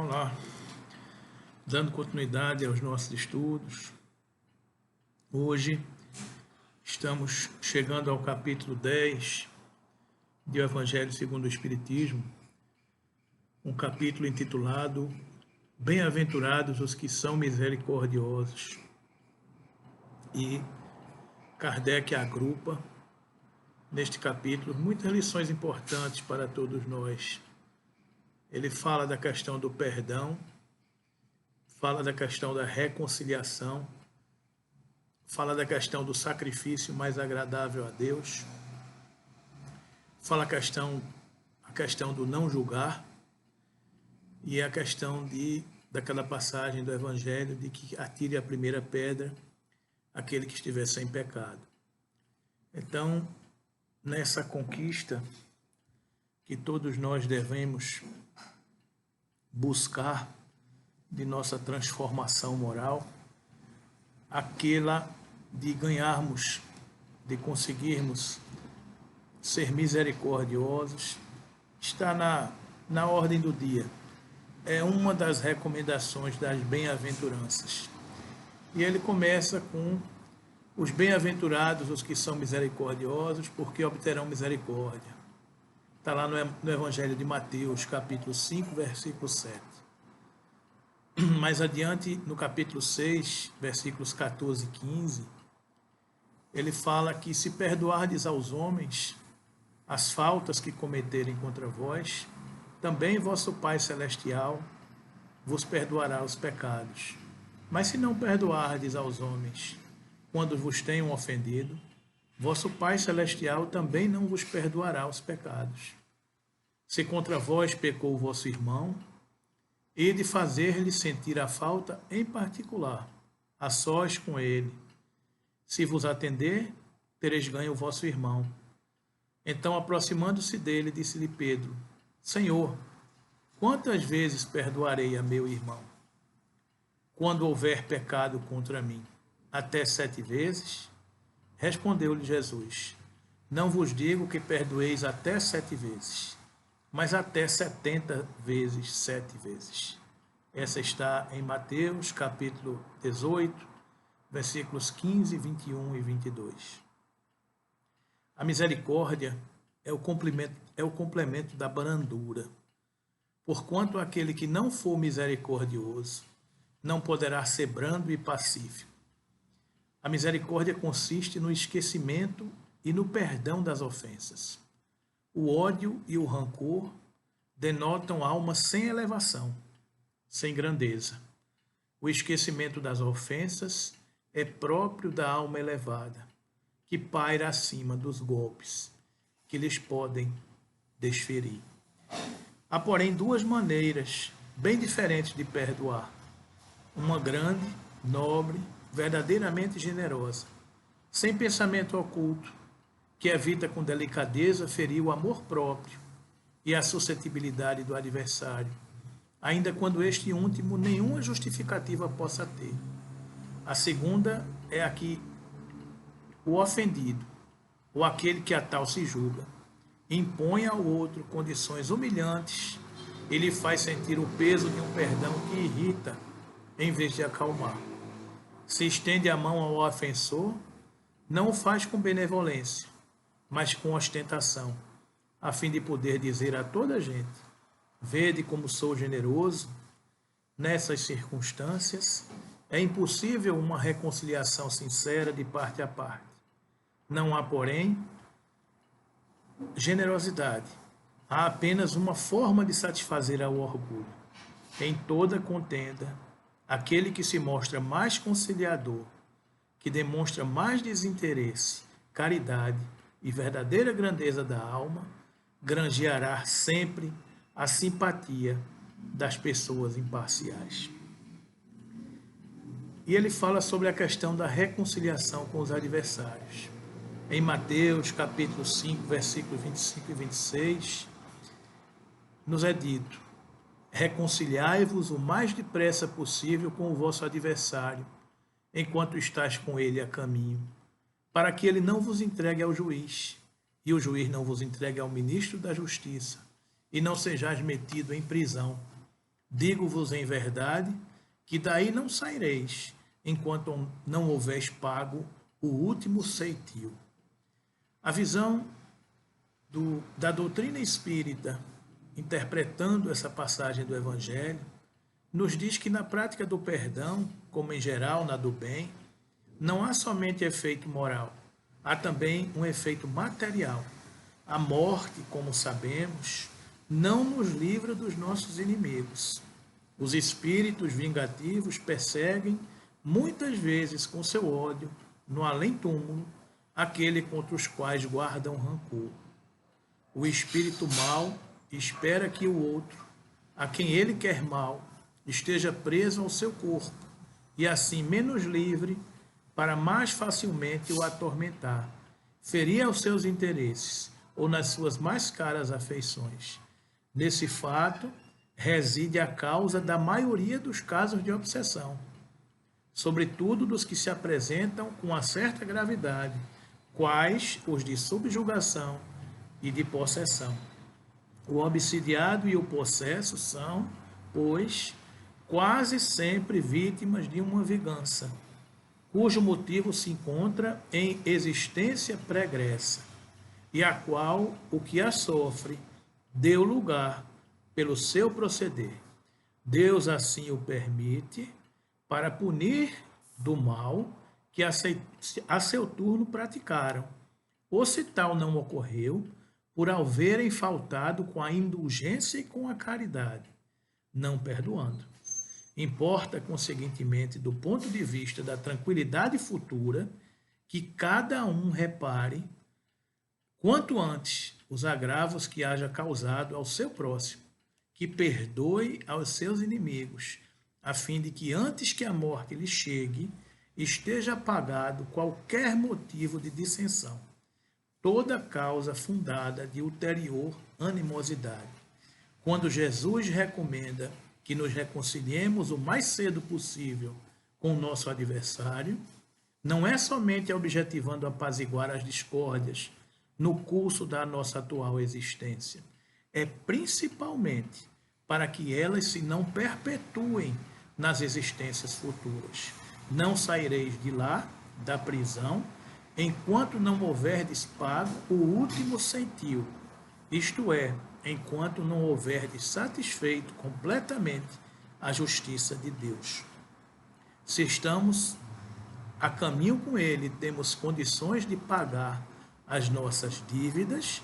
Olá, dando continuidade aos nossos estudos. Hoje estamos chegando ao capítulo 10 do Evangelho segundo o Espiritismo, um capítulo intitulado Bem-aventurados os que são misericordiosos. E Kardec agrupa neste capítulo muitas lições importantes para todos nós. Ele fala da questão do perdão, fala da questão da reconciliação, fala da questão do sacrifício mais agradável a Deus, fala a questão do não julgar e a questão daquela passagem do Evangelho de que atire a primeira pedra aquele que estiver sem pecado. Então, nessa conquista que todos nós devemos buscar de nossa transformação moral, aquela de ganharmos, de conseguirmos ser misericordiosos, está na ordem do dia. É uma das recomendações das bem-aventuranças. E ele começa com os bem-aventurados, os que são misericordiosos, porque obterão misericórdia. Está lá no Evangelho de Mateus, capítulo 5, versículo 7. Mais adiante, no capítulo 6, versículos 14 e 15, ele fala que se perdoardes aos homens as faltas que cometerem contra vós, também vosso Pai Celestial vos perdoará os pecados. Mas se não perdoardes aos homens quando vos tenham ofendido, vosso Pai Celestial também não vos perdoará os pecados. Se contra vós pecou o vosso irmão, e de fazer-lhe sentir a falta em particular, a sós com ele. Se vos atender, tereis ganho o vosso irmão. Então, aproximando-se dele, disse-lhe Pedro: Senhor, quantas vezes perdoarei a meu irmão, quando houver pecado contra mim? Até 7 vezes? Respondeu-lhe Jesus: Não vos digo que perdoeis até 7 vezes, mas até 70 vezes 7 vezes. Essa está em Mateus, capítulo 18, versículos 15, 21 e 22. A misericórdia é o complemento da brandura. Porquanto aquele que não for misericordioso não poderá ser brando e pacífico. A misericórdia consiste no esquecimento e no perdão das ofensas. O ódio e o rancor denotam alma sem elevação, sem grandeza. O esquecimento das ofensas é próprio da alma elevada, que paira acima dos golpes que lhes podem desferir. Há, porém, 2 maneiras bem diferentes de perdoar. Uma grande, nobre, verdadeiramente generosa, sem pensamento oculto, que evita com delicadeza ferir o amor próprio e a suscetibilidade do adversário, ainda quando este último nenhuma justificativa possa ter. A segunda é a que o ofendido, ou aquele que a tal se julga, impõe ao outro condições humilhantes e lhe faz sentir o peso de um perdão que irrita, em vez de acalmar. Se estende a mão ao ofensor, não o faz com benevolência, mas com ostentação, a fim de poder dizer a toda a gente: vede como sou generoso. Nessas circunstâncias, é impossível uma reconciliação sincera de parte a parte. Não há, porém, generosidade. Há apenas uma forma de satisfazer ao orgulho. Em toda contenda, aquele que se mostra mais conciliador, que demonstra mais desinteresse, caridade e verdadeira grandeza da alma, granjeará sempre a simpatia das pessoas imparciais. E ele fala sobre a questão da reconciliação com os adversários. Em Mateus, capítulo 5, versículos 25 e 26, nos é dito: reconciliai-vos o mais depressa possível com o vosso adversário, enquanto estáis com ele a caminho, para que ele não vos entregue ao juiz, e o juiz não vos entregue ao ministro da Justiça, e não sejais metido em prisão, Digo-vos em verdade, que daí não saireis, enquanto não houveres pago o último ceitil. A visão da doutrina espírita, interpretando essa passagem do Evangelho, nos diz que na prática do perdão, como em geral na do bem, não há somente efeito moral, há também um efeito material. A morte, como sabemos, não nos livra dos nossos inimigos. Os espíritos vingativos perseguem, muitas vezes com seu ódio, no além-túmulo, aquele contra os quais guardam rancor. O espírito mau espera que o outro, a quem ele quer mal, esteja preso ao seu corpo, e assim menos livre, para mais facilmente o atormentar, ferir aos seus interesses, ou nas suas mais caras afeições. Nesse fato reside a causa da maioria dos casos de obsessão, sobretudo dos que se apresentam com uma certa gravidade, quais os de subjugação e de possessão. O obsidiado e o possesso são, pois, quase sempre vítimas de uma vingança, cujo motivo se encontra em existência pregressa, e a qual o que a sofre deu lugar pelo seu proceder. Deus assim o permite para punir do mal que a seu turno praticaram, ou se tal não ocorreu, por haverem faltado com a indulgência e com a caridade, não perdoando. Importa, conseguintemente, do ponto de vista da tranquilidade futura, que cada um repare quanto antes os agravos que haja causado ao seu próximo, que perdoe aos seus inimigos, a fim de que antes que a morte lhe chegue, esteja apagado qualquer motivo de dissensão, toda causa fundada de ulterior animosidade. Quando Jesus recomenda que nos reconciliemos o mais cedo possível com o nosso adversário, não é somente objetivando apaziguar as discórdias no curso da nossa atual existência, é principalmente para que elas se não perpetuem nas existências futuras. Não saireis de lá, da prisão, enquanto não houverdes pago o último ceitil, isto é, enquanto não houverdes satisfeito completamente a justiça de Deus. Se estamos a caminho com Ele, temos condições de pagar as nossas dívidas,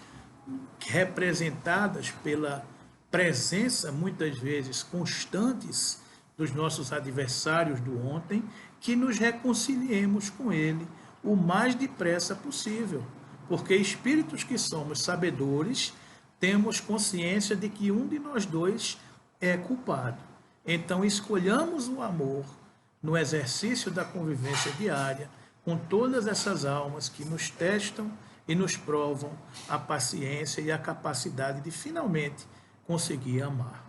representadas pela presença, muitas vezes, constantes dos nossos adversários do ontem, que nos reconciliemos com Ele o mais depressa possível, porque espíritos que somos sabedores, temos consciência de que um de nós dois é culpado. Então, escolhamos o amor no exercício da convivência diária com todas essas almas que nos testam e nos provam a paciência e a capacidade de finalmente conseguir amar.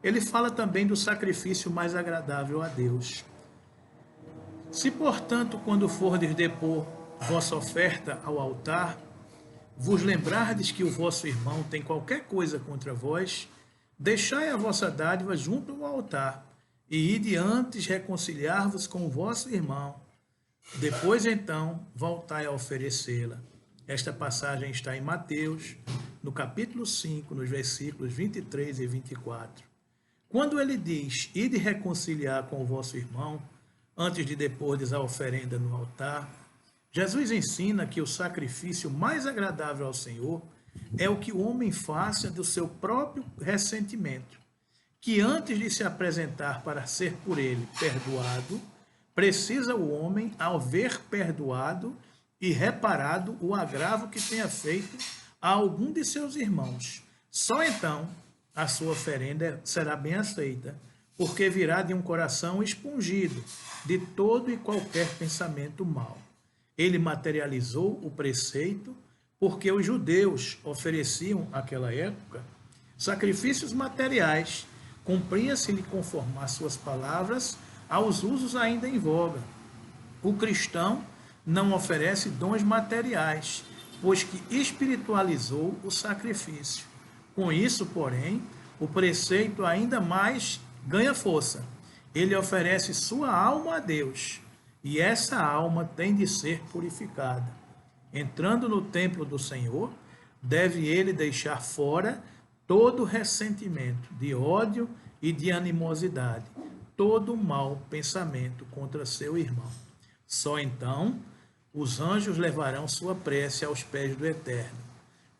Ele fala também do sacrifício mais agradável a Deus. Se, portanto, quando fordes depor vossa oferta ao altar, vos lembrardes que o vosso irmão tem qualquer coisa contra vós, deixai a vossa dádiva junto ao altar, e ide antes reconciliar-vos com o vosso irmão. Depois, então, voltai a oferecê-la. Esta passagem está em Mateus, no capítulo 5, nos versículos 23 e 24. Quando ele diz, ide reconciliar com o vosso irmão, antes de depordes a oferenda no altar, Jesus ensina que o sacrifício mais agradável ao Senhor é o que o homem faça do seu próprio ressentimento, que antes de se apresentar para ser por ele perdoado, precisa o homem, ao ver perdoado e reparado o agravo que tenha feito a algum de seus irmãos. Só então a sua oferenda será bem aceita, porque virá de um coração expungido de todo e qualquer pensamento mau. Ele materializou o preceito porque os judeus ofereciam, naquela época, sacrifícios materiais, cumpria-se-lhe conformar suas palavras aos usos ainda em voga. O cristão não oferece dons materiais, pois que espiritualizou o sacrifício. Com isso, porém, o preceito ainda mais ganha força. Ele oferece sua alma a Deus, e essa alma tem de ser purificada. Entrando no templo do Senhor, deve ele deixar fora todo ressentimento, de ódio e de animosidade, todo mau pensamento contra seu irmão. Só então os anjos levarão sua prece aos pés do Eterno.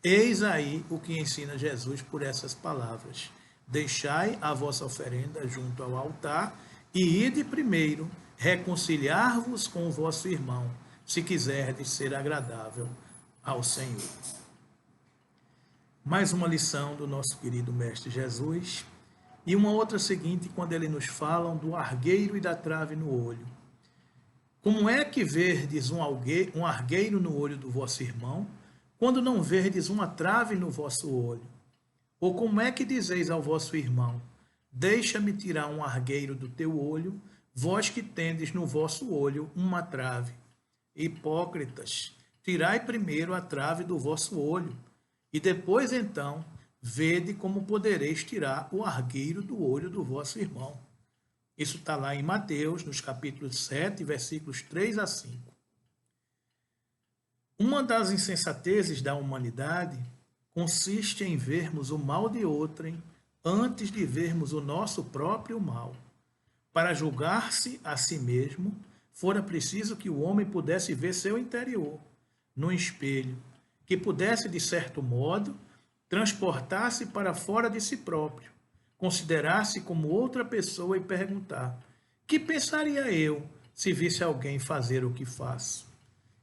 Eis aí o que ensina Jesus por essas palavras: deixai a vossa oferenda junto ao altar e ide primeiro reconciliar-vos com o vosso irmão, se quiserdes ser agradável ao Senhor. Mais uma lição do nosso querido Mestre Jesus, e uma outra seguinte, quando ele nos fala do argueiro e da trave no olho. Como é que verdes um argueiro no olho do vosso irmão, quando não verdes uma trave no vosso olho? Ou como é que dizeis ao vosso irmão: deixa-me tirar um argueiro do teu olho, vós que tendes no vosso olho uma trave? Hipócritas, tirai primeiro a trave do vosso olho, e depois então vede como podereis tirar o argueiro do olho do vosso irmão. Isso está lá em Mateus, nos capítulos 7, versículos 3 a 5. Uma das insensatezes da humanidade consiste em vermos o mal de outrem antes de vermos o nosso próprio mal. Para julgar-se a si mesmo, fora preciso que o homem pudesse ver seu interior, no espelho, que pudesse, de certo modo, transportar-se para fora de si próprio, considerar-se como outra pessoa e perguntar: que pensaria eu se visse alguém fazer o que faço?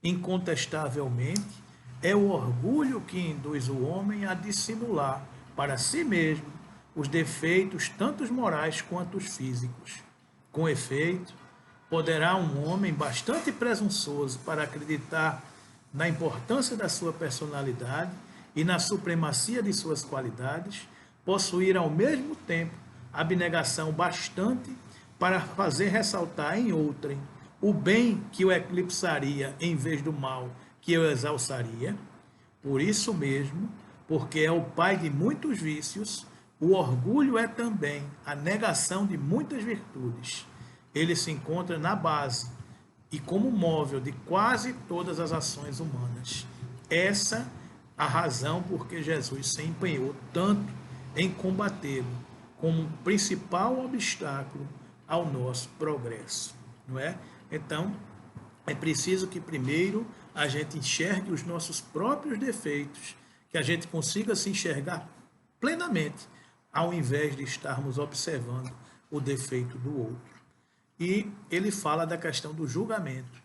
Incontestavelmente, é o orgulho que induz o homem a dissimular para si mesmo os defeitos, tanto os morais quanto os físicos. Com efeito, poderá um homem bastante presunçoso para acreditar na importância da sua personalidade e na supremacia de suas qualidades, possuir ao mesmo tempo abnegação bastante para fazer ressaltar em outrem o bem que o eclipsaria em vez do mal que o exalçaria. Por isso mesmo, porque é o pai de muitos vícios, o orgulho é também a negação de muitas virtudes. Ele se encontra na base e como móvel de quase todas as ações humanas. Essa a razão por que Jesus se empenhou tanto em combatê-lo como principal obstáculo ao nosso progresso, não é? Então, é preciso que primeiro a gente enxergue os nossos próprios defeitos, que a gente consiga se enxergar plenamente, ao invés de estarmos observando o defeito do outro. E ele fala da questão do julgamento.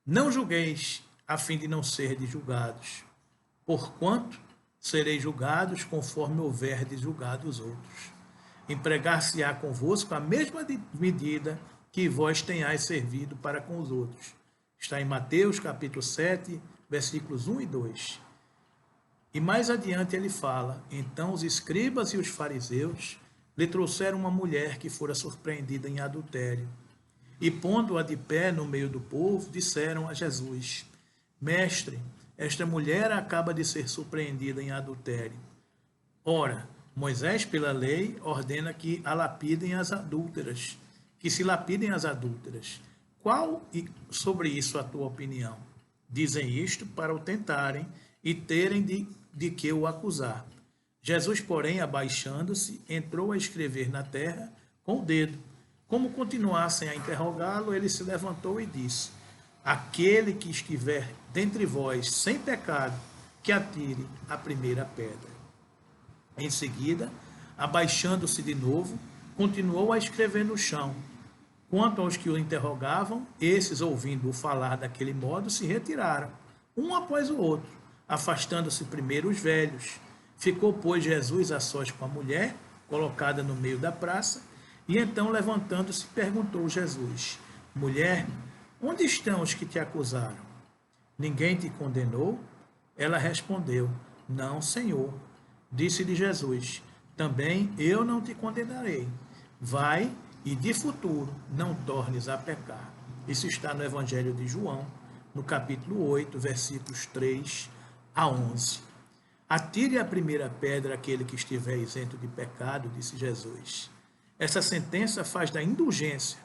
Não julgueis a fim de não serdes julgados, porquanto sereis julgados conforme houverdes julgado os outros. Empregar-se-á convosco a mesma medida que vós tenhais servido para com os outros. Está em Mateus, capítulo 7, versículos 1 e 2. E mais adiante ele fala: então os escribas e os fariseus lhe trouxeram uma mulher que fora surpreendida em adultério. E pondo-a de pé no meio do povo, disseram a Jesus: Mestre, esta mulher acaba de ser surpreendida em adultério. Ora, Moisés, pela lei, ordena que a lapidem as adúlteras, que se lapidem as adúlteras. Qual sobre isso a tua opinião? Dizem isto para o tentarem e terem de que o acusar. Jesus, porém, abaixando-se, entrou a escrever na terra com o dedo. Como continuassem a interrogá-lo, ele se levantou e disse: aquele que estiver dentre vós sem pecado, que atire a primeira pedra. Em seguida, abaixando-se de novo, continuou a escrever no chão. Quanto aos que o interrogavam, esses, ouvindo-o falar daquele modo, se retiraram, um após o outro, afastando-se primeiro os velhos. Ficou, pois, Jesus a sós com a mulher, colocada no meio da praça, e então, levantando-se, perguntou Jesus: mulher, onde estão os que te acusaram? Ninguém te condenou? Ela respondeu: não, Senhor. Disse-lhe Jesus: também eu não te condenarei. Vai e de futuro não tornes a pecar. Isso está no Evangelho de João, no capítulo 8, versículos 3 a 11. Atire a primeira pedra aquele que estiver isento de pecado, disse Jesus. Essa sentença faz da indulgência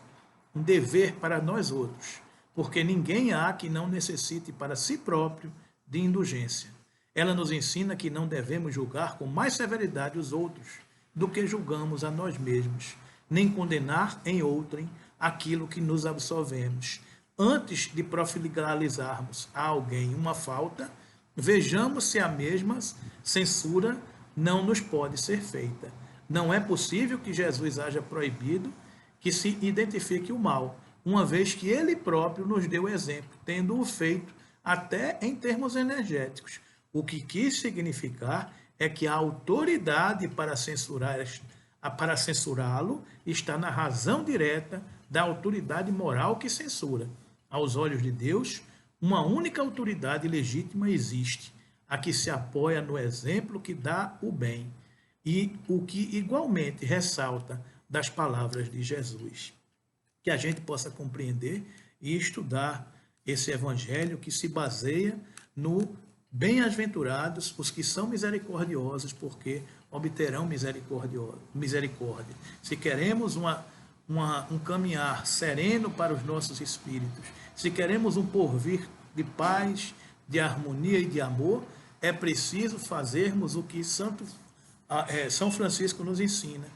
um dever para nós outros, porque ninguém há que não necessite para si próprio de indulgência. Ela nos ensina que não devemos julgar com mais severidade os outros do que julgamos a nós mesmos, nem condenar em outrem aquilo que nos absolvemos. Antes de profiligalizarmos a alguém uma falta, vejamos se a mesma censura não nos pode ser feita. Não é possível que Jesus haja proibido que se identifique o mal, uma vez que ele próprio nos deu exemplo, tendo-o feito até em termos energéticos. O que quis significar é que a autoridade para censurá-lo está na razão direta da autoridade moral que censura. Aos olhos de Deus, uma única autoridade legítima existe, a que se apoia no exemplo que dá o bem, e o que igualmente ressalta das palavras de Jesus. Que a gente possa compreender e estudar esse evangelho que se baseia no bem-aventurados os que são misericordiosos, porque obterão misericórdia. Se queremos um caminhar sereno para os nossos espíritos, se queremos um porvir de paz, de harmonia e de amor, é preciso fazermos o que São Francisco nos ensina,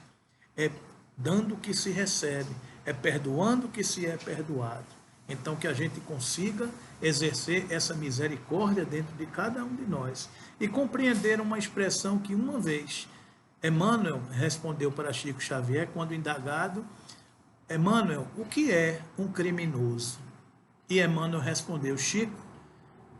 é dando o que se recebe, é perdoando o que se é perdoado. Então, que a gente consiga exercer essa misericórdia dentro de cada um de nós e compreender uma expressão que uma vez Emmanuel respondeu para Chico Xavier quando indagado: Emmanuel, o que é um criminoso? E Emmanuel respondeu: Chico,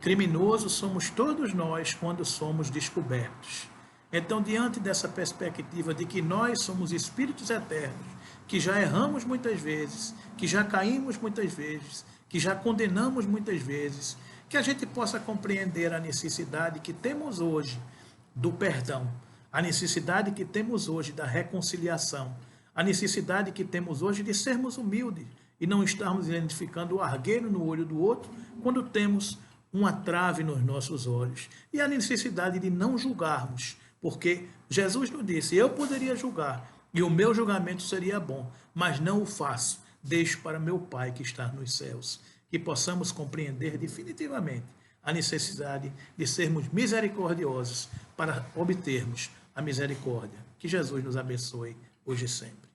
criminosos somos todos nós quando somos descobertos. Então, diante dessa perspectiva de que nós somos espíritos eternos, que já erramos muitas vezes, que já caímos muitas vezes, que já condenamos muitas vezes, que a gente possa compreender a necessidade que temos hoje do perdão, a necessidade que temos hoje da reconciliação, a necessidade que temos hoje de sermos humildes e não estarmos identificando o argueiro no olho do outro quando temos uma trave nos nossos olhos, e a necessidade de não julgarmos, porque Jesus nos disse: eu poderia julgar e o meu julgamento seria bom, mas não o faço, deixo para meu Pai que está nos céus. Que possamos compreender definitivamente a necessidade de sermos misericordiosos para obtermos a misericórdia. Que Jesus nos abençoe hoje e sempre.